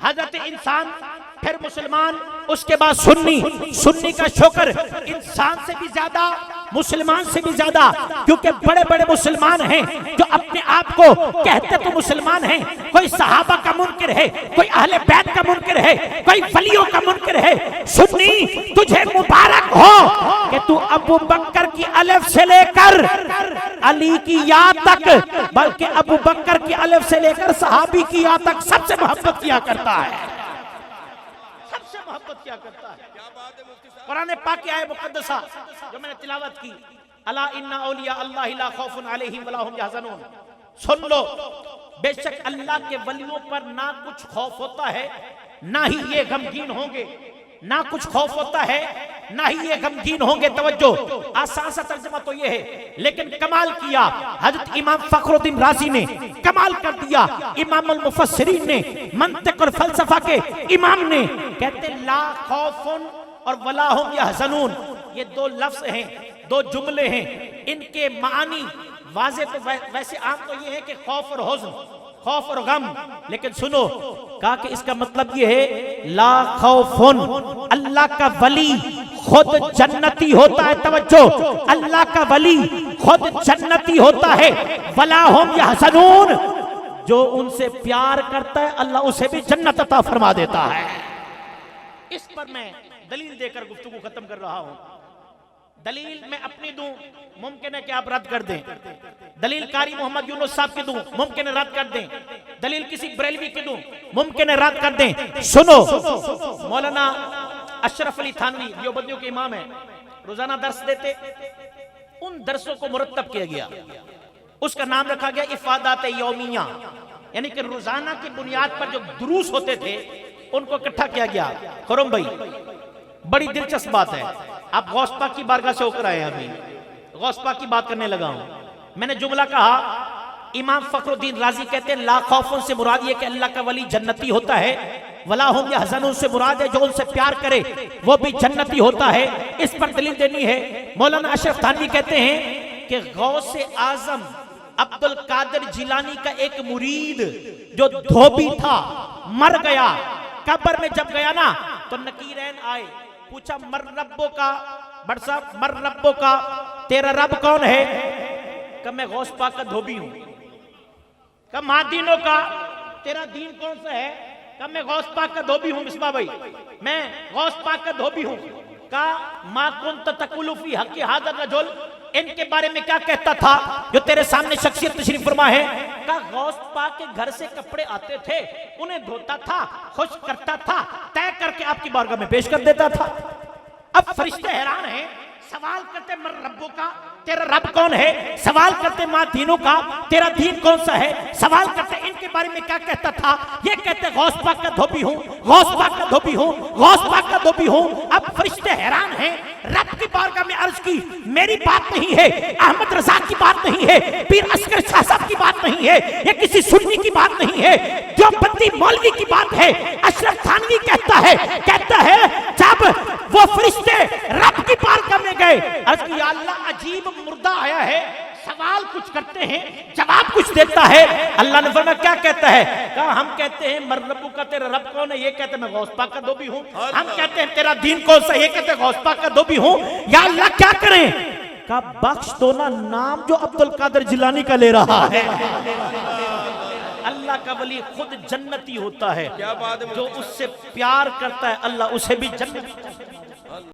حضرت انسان پھر مسلمان اس کے بعد سنی، سنی کا شکر انسان سے بھی زیادہ مسلمان سے بھی زیادہ، کیونکہ بڑے بڑے مسلمان ہیں جو اپنے آپ کو کہتے تو مسلمان ہیں، کوئی صحابہ کا منکر ہے، کوئی اہل بیت کا منکر ہے، کوئی ولیوں کا منکر ہے۔ سنی تجھے مبارک ہو کہ تو ابو بکر کی الف سے لے کر علی کی یا تک، بلکہ ابو بکر کی الف سے لے کر صحابی کی یا تک سب سے محبت کیا کرتا ہے، سب سے محبت کیا کرتا ہے۔ قرآن پاک کی آیت مقدسہ جو میں نے تلاوت کی، الا ان اولیاء اللہ لا خوف علیہم ولا هم يحزنون، سن لو بے شک اللہ کے ولیوں پر نہ کچھ خوف ہوتا ہے نہ ہی یہ غمگین ہوں گے، نہ کچھ خوف ہوتا ہے نہ ہی یہ غمگین ہوں گے۔ توجہ، آسان سا ترجمہ تو یہ ہے، لیکن کمال کیا حضرت امام فخر الدین رازی نے، کمال کر دیا امام المفسرین نے، منطق اور فلسفہ کے امام نے، کہتے لا خوف اور ولا هم يحزنون، یہ دو لفظ ہیں، دو جملے ہیں، ان کے معنی واضح تو ویسے عام تو یہ ہے کہ خوف اور حزن، خوف اور غم، لیکن سنو کہا کہ اس کا مطلب یہ ہے لا خوف، اللہ کا ولی خود جنتی ہوتا ہے، توجہ، اللہ کا ولی خود جنتی ہوتا ہے، ولا هم يحزنون، جو ان سے پیار کرتا ہے اللہ اسے بھی جنت عطا فرما دیتا ہے۔ اس پر میں دلیل دے کر گفتگو ختم کر رہا ہوں۔ دلیل میں اپنی دوں، ممکن ہے کہ آپ رد کر دیں، دلیل قاری محمد یونس صاحب کی دوں، ممکن ہے رد کر دیں، دلیل کسی بریلوی کی دوں، ممکن ہے رد کر دیں۔ سنو، مولانا اشرف علی تھانوی دیوبندیوں کے امام ہیں، روزانہ درس دیتے، ان درسوں کو مرتب کیا گیا، اس کا نام رکھا گیا افادات یومیہ، یعنی کہ روزانہ کی بنیاد پر جو دروس ہوتے تھے ان کو اکٹھا کیا گیا۔ خرم بھائی بڑی دلچسپ بات ہے، آپ غوث پاک کی بارگاہ سے ہو کر آئے ہیں، ابھی غوث پاک کی بات کرنے لگا ہوں۔ میں نے جملہ کہا امام فخر الدین رازی کہتے ہیں لا خوف سے مراد یہ کہ اللہ کا ولی جنتی ہوتا ہے، ولا هم يحزنون سے مراد ہے جو ان سے پیار کرے وہ بھی جنتی ہوتا ہے۔ اس پر دلیل دینی ہے۔ مولانا اشرف تھانوی کہتے ہیں کہ غوث اعظم عبد القادر جیلانی کا ایک مرید جو دھوبی تھا مر گیا، قبر میں جب گیا نا تو نکیرین آئے، پوچھا مر ربو کا، بڑ صاحب مر ربو کا، تیرا رب کون ہے؟ کہ میں غوث پاک کا دھوبی ہوں۔ کہ ماں دینوں کا، تیرا دین کون سا ہے؟ کہ میں غوث پاک کا دھوبی ہوں مصباح بھائی، میں غوث پاک کا دھوبی ہوں۔ کہ ما کنت تقول فی حق ھذا الرجل، ان کے بارے میں کیا کہتا تھا جو تیرے سامنے شخصیت تشریف فرما ہے؟ کہ غوث پاک کے گھر سے کپڑے آتے تھے، انہیں دھوتا تھا، خشک کرتا تھا، طے کر کے آپ کی بارگاہ میں پیش کر دیتا تھا۔ اب فرشتے حیران ہیں، سوال کرتے مر ربو کا، تیرا رب کون ہے؟ سوال کرتے ماں دینوں کا، تیرا دین کون سا ہے؟ سوال کرتے ان کے بارے میں کیا کہتا تھا؟ یہ کہتے غوث پاک کا دھوبی ہوں، غوث پاک کا دھوبی ہوں، غوث پاک کا دھوبی ہوں۔ اب فرشتے حیران ہیں، رب کی بارگاہ میں عرض کی میری بات نہیں ہے، احمد رضا کی بات نہیں ہے، پیر اصغر شاہ صاحب کی بات نہیں ہے، یہ کسی سنی کی بات نہیں ہے، جو بندی مولوی کی بات ہے۔ اشرف تھانوی کہتا ہے جب وہ فرشتے رب کی بارگاہ میں گئے، عرض کی یا اللہ عجیب مردہ آیا ہے، سوال کچھ کرتے ہیں جواب کچھ دیتا ہے۔ اللہ نے فرمایا کیا کہتا ہے؟ کہا ہم کہتے ہیں مر ربو کا، تیرا رب کون ہے؟ یہ کہتے ہیں میں غوث پاک کا دھوبی ہوں۔ ہم کہتے ہیں تیرا دین کون سا؟ یہ کہتے ہیں غوث پاک کا دھوبی ہوں۔ یا اللہ کیا کریں؟ کہا بخش دو نا نام جو عبد القادر جیلانی کا لے رہا ہے۔ اللہ کا ولی خود جنتی ہوتا ہے، جو اس سے پیار کرتا ہے اللہ اسے بھی جنتی